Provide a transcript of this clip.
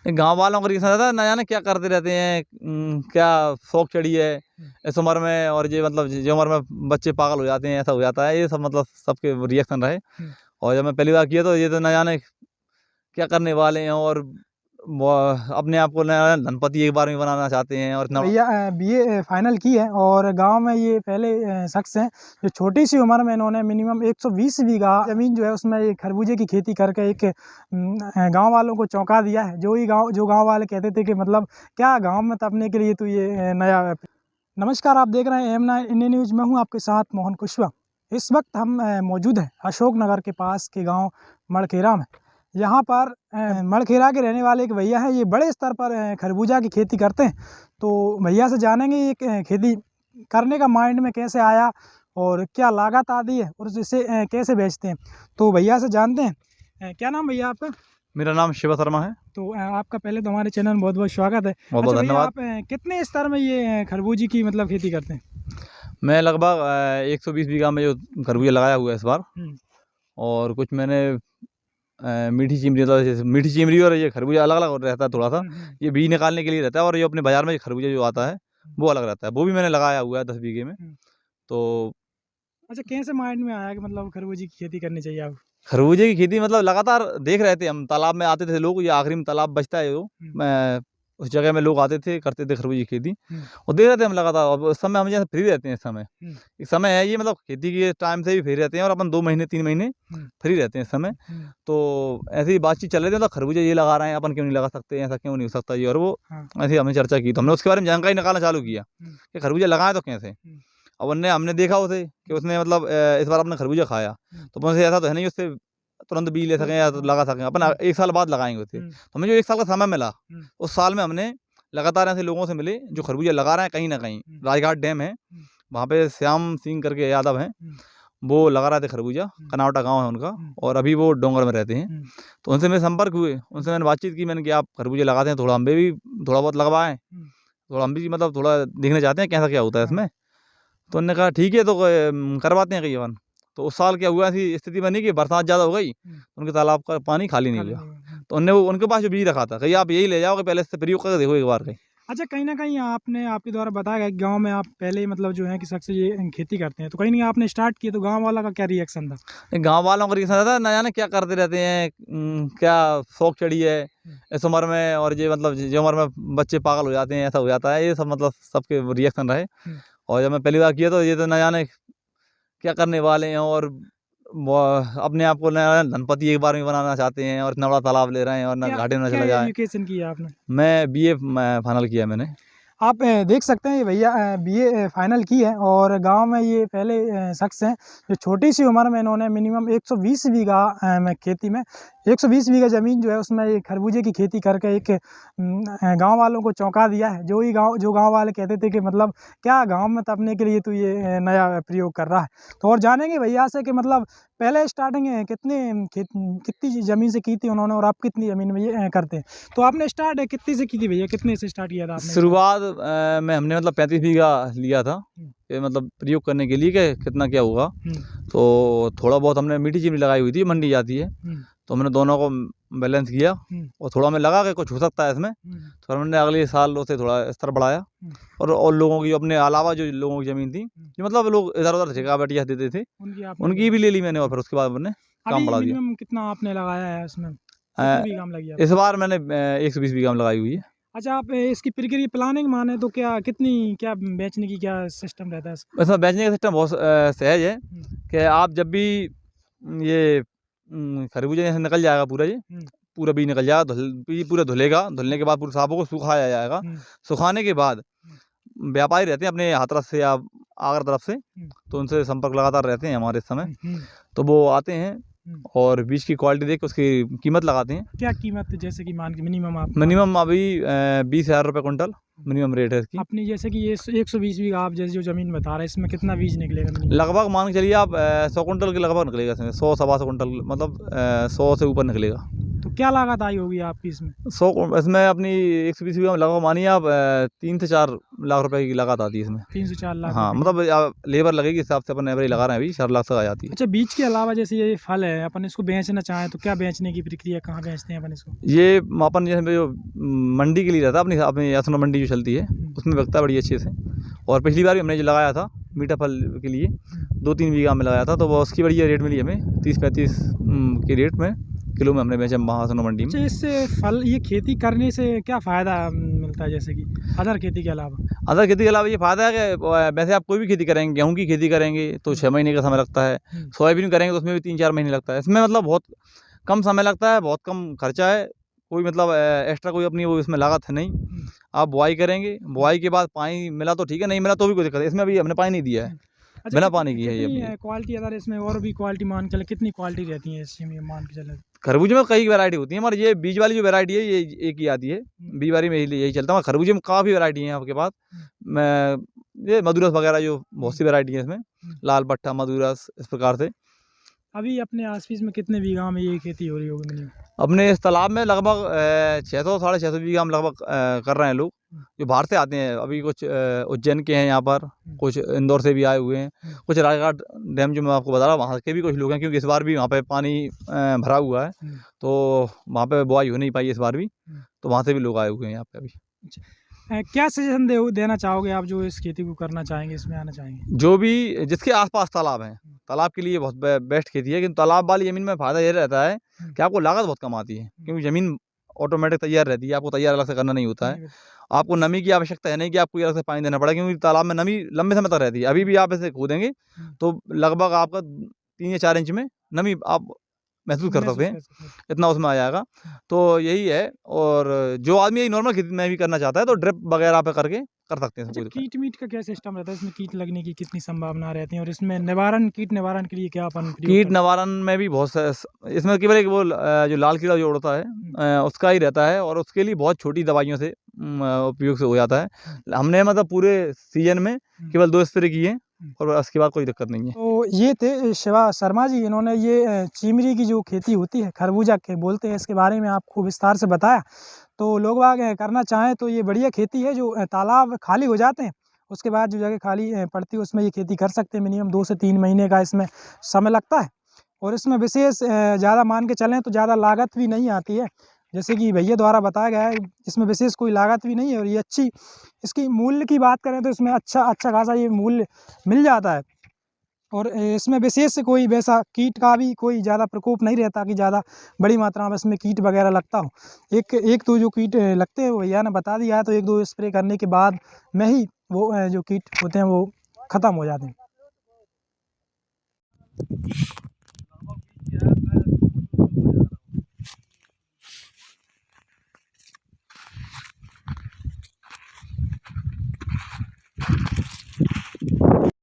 गांव वालों का रीज़न रहता है, ना जाने क्या करते रहते हैं, क्या शौक चढ़ी है इस उम्र में, और ये मतलब जो उम्र में बच्चे पागल हो जाते हैं, ऐसा हो जाता है, ये सब मतलब सबके रिएक्शन रहे। और जब मैं पहली बार किया तो ये तो ना जाने क्या करने वाले हैं, और अपने आप को ना धनपति एक बार में बनाना चाहते हैं। और भैया बीए फाइनल की है और गांव में ये पहले शख्स हैं जो छोटी सी उम्र में इन्होंने मिनिमम 120 बीघा ज़मीन जो है उसमें ये खरबूजे की खेती करके एक गांव वालों को चौंका दिया है। जो गांव वाले कहते थे कि मतलब क्या गांव में तपने के लिए तो ये नया। नमस्कार, आप देख रहे हैं M9 इंडियन न्यूज़। मैं हूं आपके साथ मोहन कुशवाहा। इस वक्त हम मौजूद हैं अशोकनगर के पास के गाँव मड़खेरा में। यहाँ पर मड़खेरा के रहने वाले एक भैया हैं, ये बड़े स्तर पर खरबूजा की खेती करते हैं। तो भैया से जानेंगे ये खेती करने का माइंड में कैसे आया और क्या लागत आती है और इसे कैसे बेचते हैं। तो भैया से जानते हैं। क्या नाम भैया आपका? मेरा नाम शिवा शर्मा है। तो आपका पहले तो हमारे चैनल में बहुत बहुत स्वागत है। बहुत बहुत धन्यवाद। आप कितने स्तर में ये खरबूजी की मतलब खेती करते हैं? मैं लगभग 120 बीघा में जो खरबूजा लगाया हुआ है इस बार, और कुछ मैंने मीठी चिमरी, जैसे मीठी चिमरी और ये खरबूजा अलग अलग रहता है थोड़ा सा। ये बीज निकालने के लिए रहता है, और ये अपने बाजार में खरबूजा जो आता है वो अलग रहता है, वो भी मैंने लगाया हुआ है 10 बीघे में। तो अच्छा, कैसे माइंड में आया कि मतलब खरबूजे की खेती करनी चाहिए आप? खरबूजे की खेती मतलब लगातार देख रहे थे हम, तालाब में आते थे लोग, ये आखिरी में तालाब बचता है जो उस जगह में लोग आते थे, करते थे खरबूजे की खेती, और देख रहे थे हम लगातार। और उस समय हम जैसे फ्री रहते हैं, इस समय है ये, मतलब खेती के टाइम से भी फ्री रहते हैं, और अपन 2 महीने 3 महीने फ्री रहते हैं इस समय। तो ऐसे ही बातचीत चल रही थी, मतलब खरबूजा ये लगा रहे हैं, अपन क्यों नहीं लगा सकते, ऐसा क्यों नहीं हो सकता ये, और वो ऐसे हमने चर्चा की। तो हमने उसके बारे में जानकारी निकालना चालू किया कि खरबूजा लगाएं तो कैसे। अब हमने देखा उसे कि उसने मतलब इस बार अपने खरबूजा खाया, तो उनसे ऐसा तो है नहीं उससे तुरंत बीज ले सकें या तो लगा सकें, अपन 1 साल बाद लगाएंगे उसे। तो हमें जो 1 साल का समय मिला, उस साल में हमने लगातार ऐसे लोगों से मिले जो खरबूजा लगा रहे हैं। कहीं ना कहीं राजघाट डैम है, वहाँ पे श्याम सिंह करके यादव हैं, वो लगा रहे थे खरबूजा, कनावटा गांव है उनका, और अभी वो डोंगर में रहते हैं। तो उनसे मेरे संपर्क हुए, उनसे मैंने बातचीत की, मैंने कि आप खरबूजे लगाते हैं, थोड़ा हम भी थोड़ा बहुत लगवाएं, थोड़ा हम भी मतलब थोड़ा देखना चाहते हैं कैसा क्या होता है इसमें। तो उन्होंने कहा ठीक है, तो करवाते हैं कहीं अपन। तो उस साल क्या हुआ, ऐसी स्थिति बनी कि बरसात ज़्यादा हो गई, उनके तालाब का पानी खाली नहीं हुआ। तो उनके पास जो बीज रखा था, कहीं आप यही ले जाओगे, पहले से प्रयोग करके देखो एक बार कहीं। अच्छा, कहीं ना कहीं आपके द्वारा बताया गया कि गांव में आप पहले मतलब जो है कि शख्स ये खेती करते हैं, तो कहीं नहीं आपने स्टार्ट किया, तो गांव वाला का क्या रिएक्शन था? गांव वालों का रिएक्शन रहता, ना जाने क्या करते रहते हैं, क्या शौक चढ़ी है इस उम्र में, और ये मतलब जो उम्र में बच्चे पागल हो जाते हैं, ऐसा हो जाता है, ये सब मतलब सबके रिएक्शन रहे। और जब मैं पहली बार किया तो ये तो ना जाने क्या करने वाले हैं, और अपने आप को ना धनपति एक बार में बनाना चाहते हैं, और इतना बड़ा तालाब ले रहे हैं, और ना घाटे में चला जाए। एजुकेशन किया आपने? मैं बीए फाइनल किया मैंने। आप देख सकते हैं ये भैया बीए फाइनल की है और गांव में ये पहले शख्स हैं जो छोटी सी उम्र में इन्होंने मिनिमम 120 बीघा में खेती में 120 बीघा ज़मीन जो है उसमें ये खरबूजे की खेती करके एक गांव वालों को चौंका दिया है। जो गांव वाले कहते थे कि मतलब क्या गांव में तपने के लिए तो ये नया प्रयोग कर रहा है। तो और जानेंगे भैया से कि मतलब पहले स्टार्टिंग कितनी ज़मीन से की थी उन्होंने, और आप कितनी ज़मीन में ये करते हैं। तो आपने स्टार्ट कितनी से की थी भैया, कितने से स्टार्ट किया था आपने? शुरुआत में हमने मतलब 35 बीघा लिया था, ये मतलब प्रयोग करने के लिए कि कितना क्या होगा। तो थोड़ा बहुत हमने मीठी चीनी लगाई हुई थी, मंडी जाती है, तो हमने दोनों को बैलेंस किया, और थोड़ा हमें लगा कि कुछ हो सकता है इसमें, तो हमने अगले साल उसे थोड़ा स्तर बढ़ाया। और लोगों की अपने अलावा जो लोगों की ज़मीन थी, जो मतलब लोग इधर उधर ठेका बैठिया देते थे, उनकी भी ले ली मैंने, और फिर उसके बाद हमने काम बढ़ा दिया। कितना आपने लगाया है इसमें? इस बार मैंने 120 बीघा में लगाई हुई है। अच्छा, आप इसकी प्रक्रिया प्लानिंग माने तो क्या बेचने की क्या सिस्टम रहता है इसमें? बेचने का सिस्टम बहुत सहज है कि आप जब भी ये खरबूजा जैसे निकल जाएगा पूरा बीज निकल जाएगा, पूरा धुलेगा, धुलने के बाद पूरे सांपों को सुखाया जाएगा। सुखाने के बाद व्यापारी रहते हैं अपने हाथरस से या आगरा तरफ से, तो उनसे संपर्क लगातार रहते हैं हमारे समय, तो वो आते हैं और बीज की क्वालिटी देख के उसकी कीमत लगाते हैं। क्या कीमत, जैसे कि मान के मिनिमम अभी 20,000 रुपये कुंटल मिनिमम रेट है इसकी। अपनी जैसे कि ये 120 बीघा आप जैसे जो ज़मीन बता रहे हैं, इसमें कितना बीज निकलेगा? लगभग मान के चलिए आप 100 कुंटल के लगभग निकलेगा इसमें, 100 सवा 100 कुंटल, मतलब 100 से ऊपर निकलेगा। तो क्या लागत आई होगी आपकी इसमें? 100 इसमें अपनी 120 बीघा में लगभग मानिए आप 3 से 4 लाख रुपए की लागत आती है इसमें। 3 से 4 लाख हाँ, रुपए की। मतलब लेबर लगेगी हिसाब से अपन एवरेज लगा रहे हैं अभी 4 लाख तक आ जाती है। अच्छा, बीज के अलावा जैसे ये फल है, अपन इसको बेचना चाहें तो क्या बेचने की प्रक्रिया, कहाँ बेचते हैं अपन इसको? ये अपन जैसे जो मंडी के लिए रहता है अपनी अपनी यासनो मंडी जो चलती है उसमें बिकता है बड़ी अच्छे से। और पिछली बार भी हमने जो लगाया था मीठा फल के लिए 2-3 बीघा में लगाया था, तो वो उसकी बढ़िया रेट मिली हमें 30-35 के रेट में किलो में हमने बेचा महासनो मंडी में। अच्छा, इससे फल ये खेती करने से क्या फ़ायदा मिलता है, जैसे कि अदर खेती के अलावा? अदर खेती के अलावा ये फ़ायदा है कि वैसे आप कोई भी खेती करेंगे, गेहूँ की खेती करेंगे तो 6 महीने का समय लगता है, सोयाबीन करेंगे तो उसमें भी 3-4 महीने लगता है। इसमें मतलब बहुत कम समय लगता है, बहुत कम खर्चा है, कोई मतलब एक्स्ट्रा कोई अपनी वो इसमें लागत है नहीं। आप बुआई करेंगे, बुआई के बाद पानी मिला तो ठीक है, नहीं मिला तो भी कोई दिक्कत है। इसमें अभी हमने पानी नहीं दिया है, बिना पानी की है ये कितनी अभी। क्वालिटी, अगर इसमें और भी क्वालिटी मान के चले, कितनी क्वालिटी रहती है इसमें मान के चले? खरबूजे में कई वैरायटी होती है, मगर ये बीज वाली जो वैरायटी है ये एक ही आती है। बीज वाली में यही चलता है, मगर खरबूजे में काफ़ी वैरायटी है आपके पास। मैं ये मधुरस वगैरह जो बहुत सी वैरायटी है इसमें, लाल पट्टा, मधुरस, इस प्रकार से। अभी अपने आस-पास में कितने बीघा में ये खेती हो रही होगी मिनिमम? अपने इस तालाब में लगभग 600 साढ़े 600 बीघा में लगभग कर रहे हैं लोग, जो बाहर से आते हैं। अभी कुछ उज्जैन के हैं यहाँ पर, कुछ इंदौर से भी आए हुए हैं, कुछ राजघाट डैम जो मैं आपको बता रहा हूँ वहाँ के भी कुछ लोग हैं, क्योंकि इस बार भी वहाँ पे पानी भरा हुआ है, तो वहाँ पे बुआई हो नहीं पाई इस बार भी, तो वहाँ से भी लोग आए हुए हैं यहाँ पे अभी। क्या सजेशन देना चाहोगे आप जो इस खेती को करना चाहेंगे, इसमें आना चाहेंगे? जो भी जिसके आसपास तालाब हैं, तालाब के लिए बहुत बेस्ट खेती है, क्योंकि तालाब वाली ज़मीन में फ़ायदा ये रहता है कि आपको लागत बहुत कम आती है, क्योंकि ज़मीन ऑटोमेटिक तैयार रहती है, आपको तैयार अलग से करना नहीं होता है। आपको नमी की आवश्यकता है नहीं कि आपको अलग से पानी देना पड़े, क्योंकि तालाब में नमी लंबे समय तक रहती है। अभी भी आप इसे खोदेंगे तो लगभग आपका 3 या 4 इंच में नमी आप महसूस कर सकते हैं, इतना उसमें आ जाएगा। तो यही है, और जो आदमी यही नॉर्मल खेती में भी करना चाहता है तो ड्रिप वगैरह पे करके कर सकते हैं। अच्छा, कीट का क्या सिस्टम रहता है इसमें? कीट लगने की कितनी संभावना रहती है, और इसमें कीट निवारण के लिए क्या अपन कीट निवारण में भी बहुत इसमें केवल एक वो जो लाल कीड़ा जो उड़ता है उसका ही रहता है, और उसके लिए बहुत छोटी दवाइयों से उपयोग से हो जाता है। हमने मतलब पूरे सीजन में केवल 2 स्प्रे किए और उसके बाद कोई दिक्कत नहीं है। तो ये थे शिवा शर्मा जी, इन्होंने ये चीमरी की जो खेती होती है, खरबूजा के बोलते हैं, इसके बारे में आपको विस्तार से बताया। तो लोग बाग करना चाहें तो ये बढ़िया खेती है, जो तालाब खाली हो जाते हैं उसके बाद जो जगह खाली पड़ती है उसमें ये खेती कर सकते हैं। मिनिमम 2 से 3 महीने का इसमें समय लगता है, और इसमें विशेष ज़्यादा मान के चलें तो ज़्यादा लागत भी नहीं आती है, जैसे कि भैया द्वारा बताया गया है। इसमें विशेष कोई लागत भी नहीं है, और ये अच्छी, इसकी मूल्य की बात करें तो इसमें अच्छा खासा ये मूल्य मिल जाता है, और इसमें विशेष से कोई वैसा कीट का भी कोई ज़्यादा प्रकोप नहीं रहता कि ज़्यादा बड़ी मात्रा में इसमें कीट वगैरह लगता हो। एक तो जो कीट लगते हैं वो भैया ने बता दिया है, तो 1-2 स्प्रे करने के बाद में ही वो जो कीट होते हैं वो ख़त्म हो जाते हैं।